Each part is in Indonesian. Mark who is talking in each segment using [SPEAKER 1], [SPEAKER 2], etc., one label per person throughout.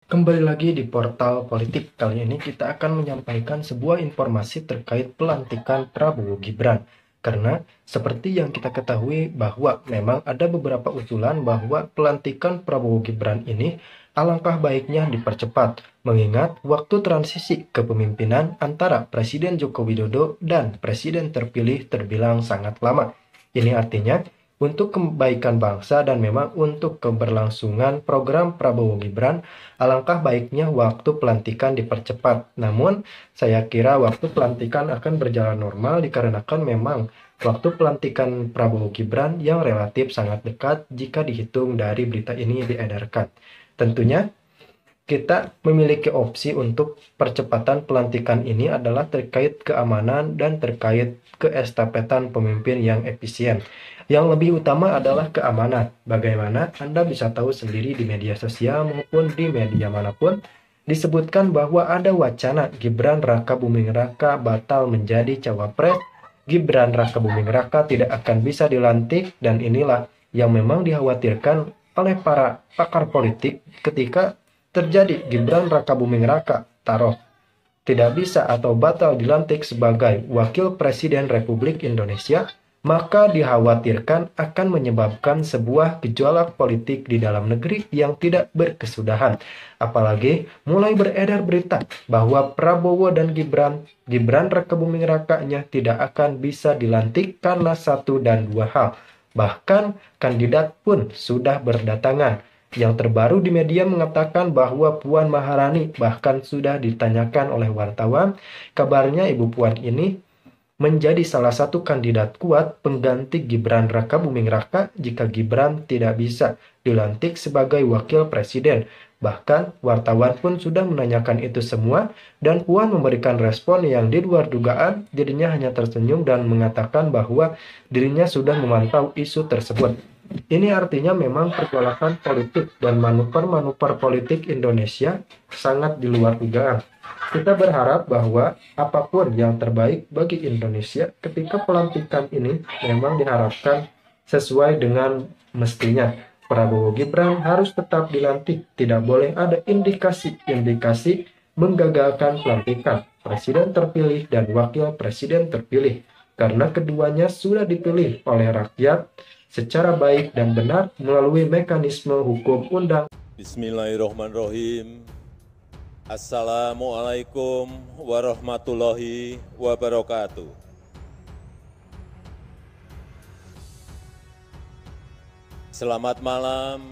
[SPEAKER 1] Kembali lagi di Portal Politik. Kali ini kita akan menyampaikan sebuah informasi terkait pelantikan Prabowo Gibran. Karena seperti yang kita ketahui bahwa memang ada beberapa usulan bahwa pelantikan Prabowo Gibran ini alangkah baiknya dipercepat, mengingat waktu transisi kepemimpinan antara Presiden Joko Widodo dan Presiden terpilih terbilang sangat lama. Ini artinya untuk kebaikan bangsa dan memang untuk keberlangsungan program Prabowo Gibran, alangkah baiknya waktu pelantikan dipercepat. Namun, saya kira waktu pelantikan akan berjalan normal dikarenakan memang waktu pelantikan Prabowo Gibran yang relatif sangat dekat jika dihitung dari berita ini diedarkan. Tentunya kita memiliki opsi untuk percepatan pelantikan ini adalah terkait keamanan dan terkait keestafetan pemimpin yang efisien. Yang lebih utama adalah keamanan. Bagaimana Anda bisa tahu sendiri di media sosial maupun di media manapun, disebutkan bahwa ada wacana Gibran Raka Buming Raka batal menjadi cawapres, Gibran Raka Buming Raka tidak akan bisa dilantik, dan inilah yang memang dikhawatirkan oleh para pakar politik ketika terjadi Gibran Raka Buming Raka taruh tidak bisa atau batal dilantik sebagai Wakil Presiden Republik Indonesia, maka dikhawatirkan akan menyebabkan sebuah gejolak politik di dalam negeri yang tidak berkesudahan. Apalagi mulai beredar berita bahwa Prabowo dan Gibran Raka Buming Raka-nya tidak akan bisa dilantik karena satu dan dua hal. Bahkan kandidat pun sudah berdatangan. Yang terbaru di media mengatakan bahwa Puan Maharani bahkan sudah ditanyakan oleh wartawan, kabarnya Ibu Puan ini menjadi salah satu kandidat kuat pengganti Gibran Raka Buming Raka jika Gibran tidak bisa dilantik sebagai wakil presiden. Bahkan wartawan pun sudah menanyakan itu semua dan Puan memberikan respon yang di luar dugaan. Dirinya hanya tersenyum dan mengatakan bahwa dirinya sudah memantau isu tersebut. Ini artinya memang pergolakan politik dan manuver-manuver politik Indonesia sangat di luar dugaan. Kita berharap bahwa apapun yang terbaik bagi Indonesia ketika pelantikan ini memang diharapkan sesuai dengan mestinya. Prabowo Gibran harus tetap dilantik, tidak boleh ada indikasi-indikasi menggagalkan pelantikan Presiden terpilih dan Wakil Presiden terpilih, karena keduanya sudah dipilih oleh rakyat secara baik dan benar melalui mekanisme hukum undang.
[SPEAKER 2] Bismillahirrahmanirrahim. Assalamualaikum warahmatullahi wabarakatuh. Selamat malam,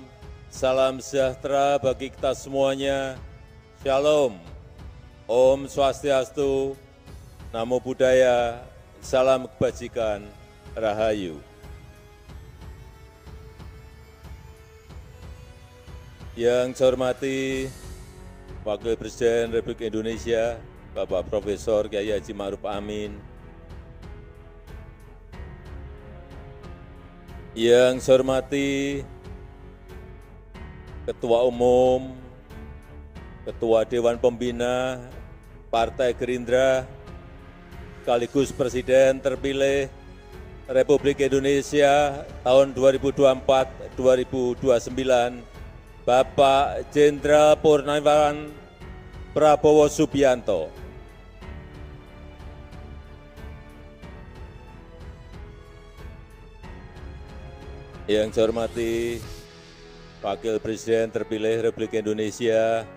[SPEAKER 2] salam sejahtera bagi kita semuanya. Shalom, Om Swastiastu, Namo Buddhaya, salam kebajikan, Rahayu. Yang saya hormati Wakil Presiden Republik Indonesia, Bapak Profesor Kiai Haji Ma'ruf Amin. Yang saya hormati Ketua Umum, Ketua Dewan Pembina Partai Gerindra, sekaligus Presiden terpilih Republik Indonesia tahun 2024-2029, Bapak Jenderal Purnawirawan Prabowo Subianto. Yang saya hormati Wakil Presiden terpilih Republik Indonesia,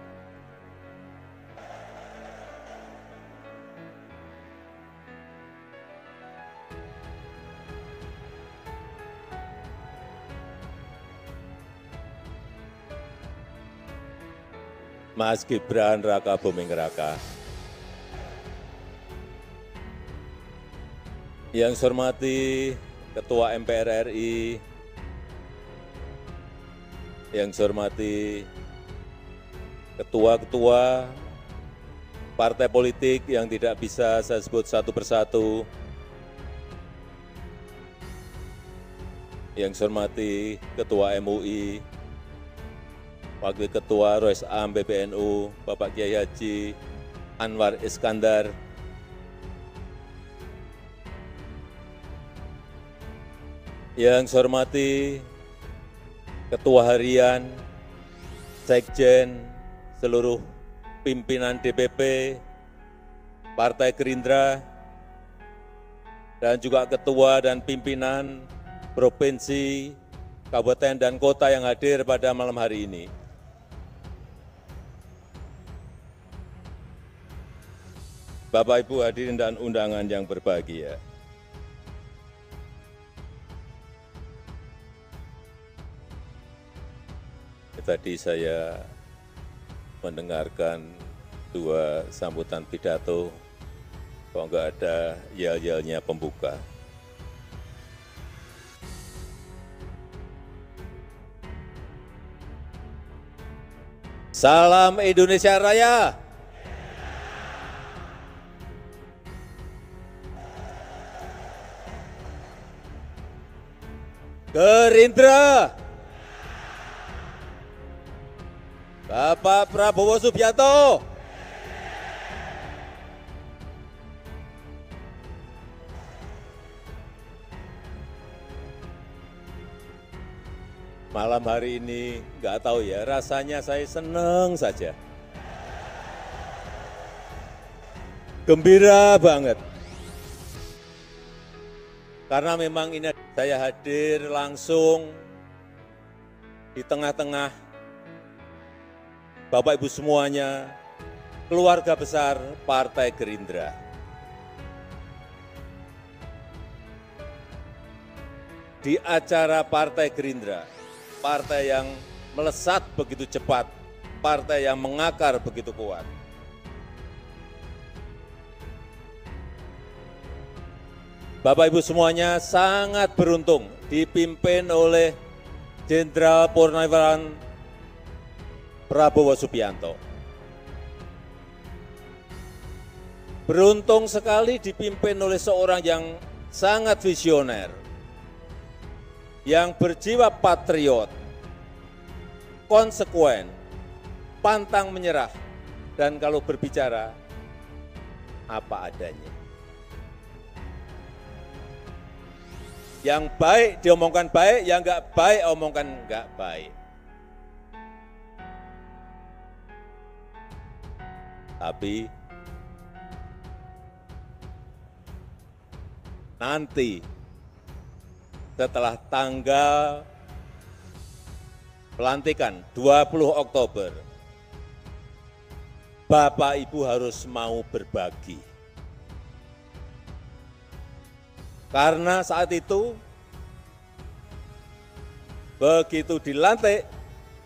[SPEAKER 2] Mas Gibran Raka Buming Raka. Yang saya hormati Ketua MPR RI, yang saya hormati ketua-ketua partai politik yang tidak bisa saya sebut satu persatu, yang saya hormati Ketua MUI, Wakil Ketua Rois Am PBNU, Bapak Kiai Haji Anwar Iskandar, yang saya hormati Ketua Harian, Sekjen, seluruh pimpinan DPP, Partai Gerindra, dan juga ketua dan pimpinan provinsi, kabupaten, dan kota yang hadir pada malam hari ini. Bapak, Ibu hadirin dan undangan yang berbahagia. Tadi saya mendengarkan dua sambutan pidato, kok nggak ada yel-yelnya pembuka. Salam Indonesia Raya. Gerindra. Bapak Prabowo Subianto. Malam hari ini nggak tahu ya, rasanya saya senang saja. Gembira banget. Karena memang ini saya hadir langsung di tengah-tengah Bapak Ibu semuanya, keluarga besar Partai Gerindra. Di acara Partai Gerindra, partai yang melesat begitu cepat, partai yang mengakar begitu kuat. Bapak Ibu semuanya sangat beruntung dipimpin oleh Jenderal Purnawirawan Prabowo Subianto. Beruntung sekali dipimpin oleh seorang yang sangat visioner, yang berjiwa patriot, konsekuen, pantang menyerah, dan kalau berbicara, apa adanya. Yang baik diomongkan baik, yang enggak baik omongkan enggak baik. Tapi nanti setelah tanggal pelantikan 20 Oktober, Bapak Ibu harus mau berbagi. Karena saat itu, begitu dilantik,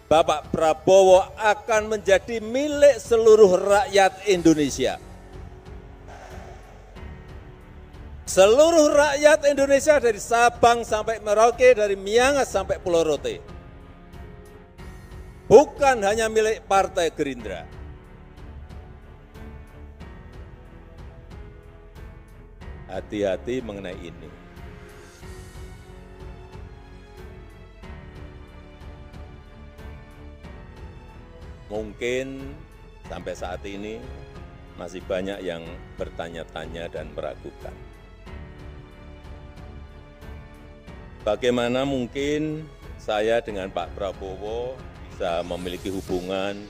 [SPEAKER 2] Bapak Prabowo akan menjadi milik seluruh rakyat Indonesia. Seluruh rakyat Indonesia dari Sabang sampai Merauke, dari Miangas sampai Pulau Rote. Bukan hanya milik Partai Gerindra. Hati-hati mengenai ini. Mungkin sampai saat ini masih banyak yang bertanya-tanya dan meragukan. Bagaimana mungkin saya dengan Pak Prabowo bisa memiliki hubungan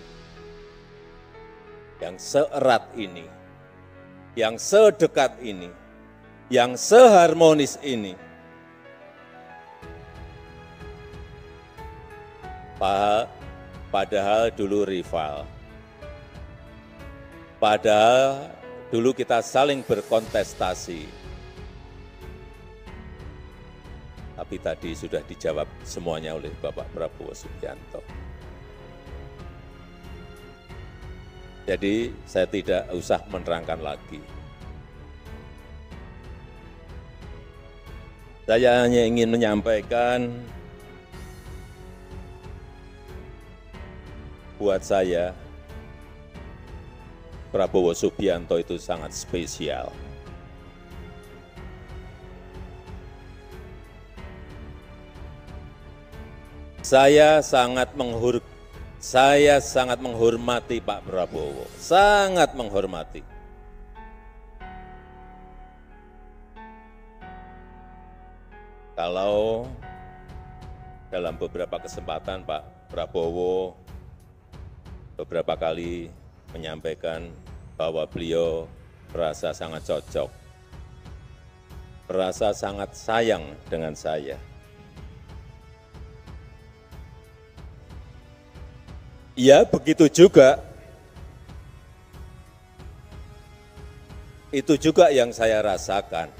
[SPEAKER 2] yang seerat ini, yang sedekat ini, yang seharmonis ini. Padahal dulu rival. Padahal dulu kita saling berkontestasi. Tapi tadi sudah dijawab semuanya oleh Bapak Prabowo Subianto. Jadi saya tidak usah menerangkan lagi. Saya hanya ingin menyampaikan buat saya, Prabowo Subianto itu sangat spesial. Saya sangat menghormati Pak Prabowo, sangat menghormati. Kalau dalam beberapa kesempatan Pak Prabowo beberapa kali menyampaikan bahwa beliau merasa sangat cocok, merasa sangat sayang dengan saya. Ya, begitu juga. Itu juga yang saya rasakan.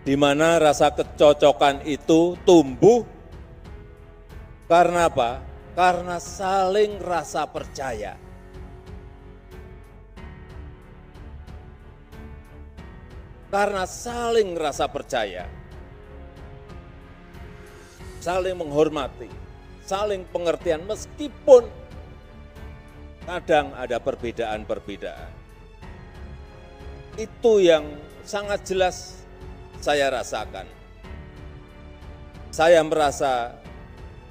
[SPEAKER 2] Di mana rasa kecocokan itu tumbuh karena apa? Karena saling rasa percaya. Karena saling rasa percaya. Saling menghormati, saling pengertian meskipun kadang ada perbedaan-perbedaan. Itu yang sangat jelas saya rasakan. Saya merasa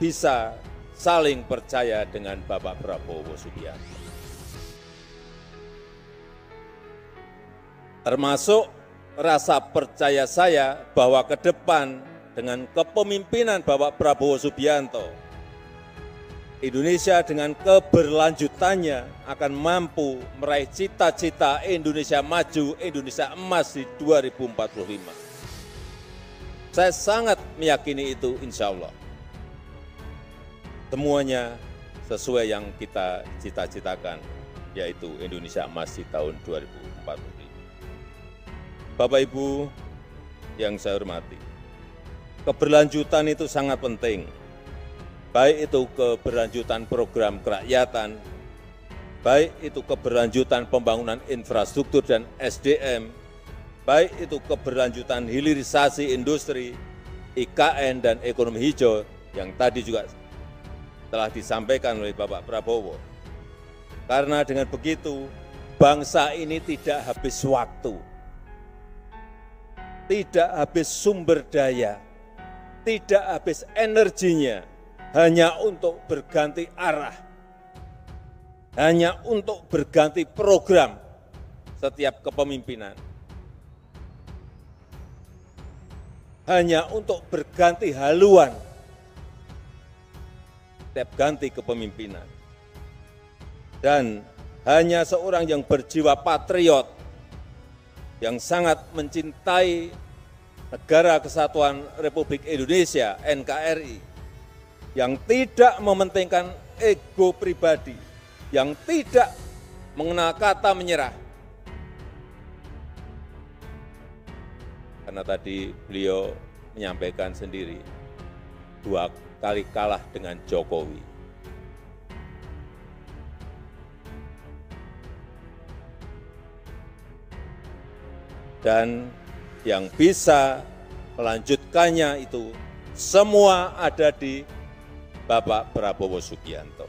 [SPEAKER 2] bisa saling percaya dengan Bapak Prabowo Subianto. Termasuk rasa percaya saya bahwa ke depan dengan kepemimpinan Bapak Prabowo Subianto, Indonesia dengan keberlanjutannya akan mampu meraih cita-cita Indonesia maju, Indonesia emas di 2045. Saya sangat meyakini itu, insya Allah. Semuanya sesuai yang kita cita-citakan, yaitu Indonesia emas di tahun 2045. Bapak Ibu yang saya hormati, keberlanjutan itu sangat penting. Baik itu keberlanjutan program kerakyatan, baik itu keberlanjutan pembangunan infrastruktur dan SDM, baik itu keberlanjutan hilirisasi industri, IKN, dan ekonomi hijau yang tadi juga telah disampaikan oleh Bapak Prabowo. Karena dengan begitu, bangsa ini tidak habis waktu, tidak habis sumber daya, tidak habis energinya, hanya untuk berganti arah, hanya untuk berganti program setiap kepemimpinan, hanya untuk berganti haluan setiap ganti kepemimpinan. Dan hanya seorang yang berjiwa patriot, yang sangat mencintai Negara Kesatuan Republik Indonesia, NKRI, yang tidak mementingkan ego pribadi, yang tidak mengenal kata menyerah. Karena tadi beliau menyampaikan sendiri, 2 kali kalah dengan Jokowi. Dan yang bisa melanjutkannya itu semua ada di Bapak Prabowo Subianto.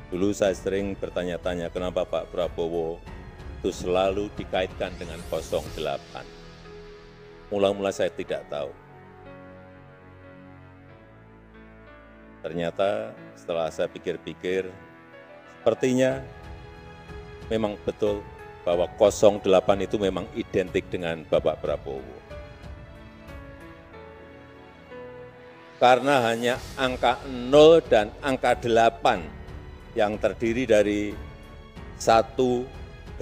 [SPEAKER 2] Dulu saya sering bertanya-tanya kenapa Pak Prabowo itu selalu dikaitkan dengan 08. Mula-mula saya tidak tahu. Ternyata setelah saya pikir-pikir, sepertinya memang betul bahwa 08 itu memang identik dengan Bapak Prabowo. Karena hanya angka 0 dan angka 8 yang terdiri dari satu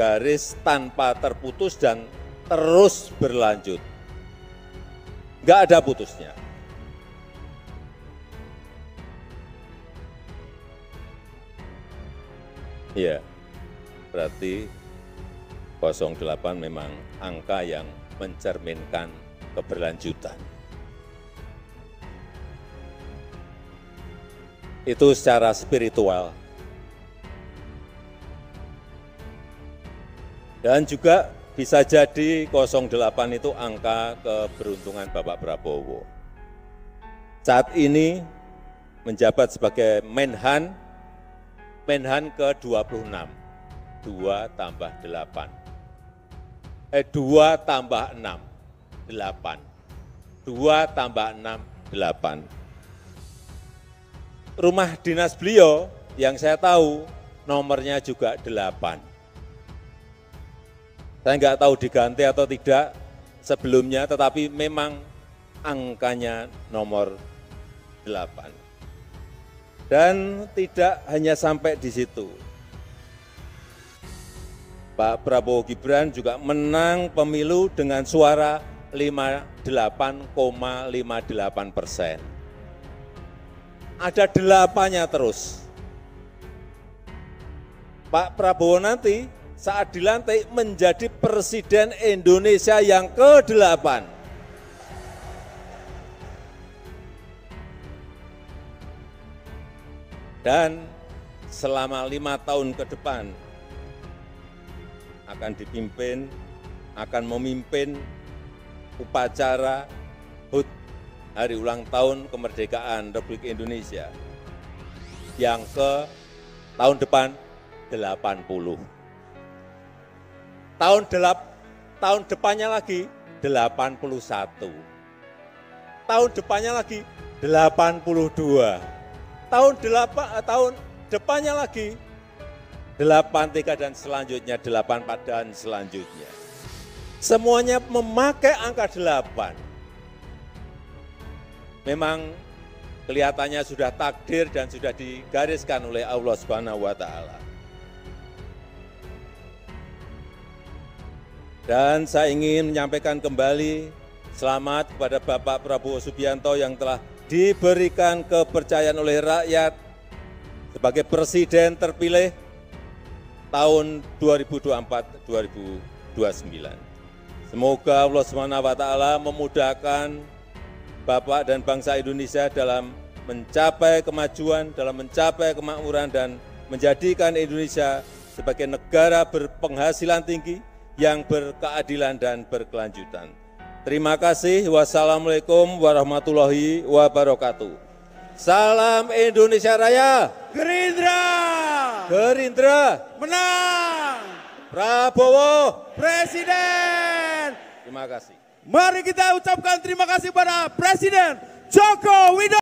[SPEAKER 2] garis tanpa terputus dan terus berlanjut. Nggak ada putusnya. Ya, berarti 08 memang angka yang mencerminkan keberlanjutan. Itu secara spiritual. Dan juga bisa jadi 08 itu angka keberuntungan Bapak Prabowo. Saat ini menjabat sebagai Menhan ke-26, 2 tambah 8. 2 tambah 6, 8. 2 tambah 6, 8. Rumah dinas beliau yang saya tahu nomornya juga 8. Saya nggak tahu diganti atau tidak sebelumnya, tetapi memang angkanya nomor 8. Dan tidak hanya sampai di situ. Pak Prabowo Gibran juga menang pemilu dengan suara 58,58%. Ada 8-nya terus. Pak Prabowo nanti saat dilantik menjadi Presiden Indonesia yang ke-8. Dan selama 5 tahun ke depan akan memimpin upacara HUT Hari Ulang Tahun Kemerdekaan Republik Indonesia yang ke tahun depan 80. Tahun depannya lagi 81. Tahun depannya lagi 82. Tahun depannya lagi 83 dan selanjutnya 84 dan selanjutnya. Semuanya memakai angka 8. Memang kelihatannya sudah takdir dan sudah digariskan oleh Allah Subhanahu wa taala. Dan saya ingin menyampaikan kembali selamat kepada Bapak Prabowo Subianto yang telah diberikan kepercayaan oleh rakyat sebagai Presiden terpilih tahun 2024-2029. Semoga Allah SWT memudahkan Bapak dan bangsa Indonesia dalam mencapai kemajuan, dalam mencapai kemakmuran, dan menjadikan Indonesia sebagai negara berpenghasilan tinggi, yang berkeadilan dan berkelanjutan. Terima kasih. Wassalamualaikum warahmatullahi wabarakatuh. Salam Indonesia Raya.
[SPEAKER 3] Gerindra.
[SPEAKER 2] Gerindra.
[SPEAKER 3] Menang.
[SPEAKER 2] Prabowo.
[SPEAKER 3] Presiden.
[SPEAKER 2] Terima kasih.
[SPEAKER 3] Mari kita ucapkan terima kasih pada Presiden Joko Widodo.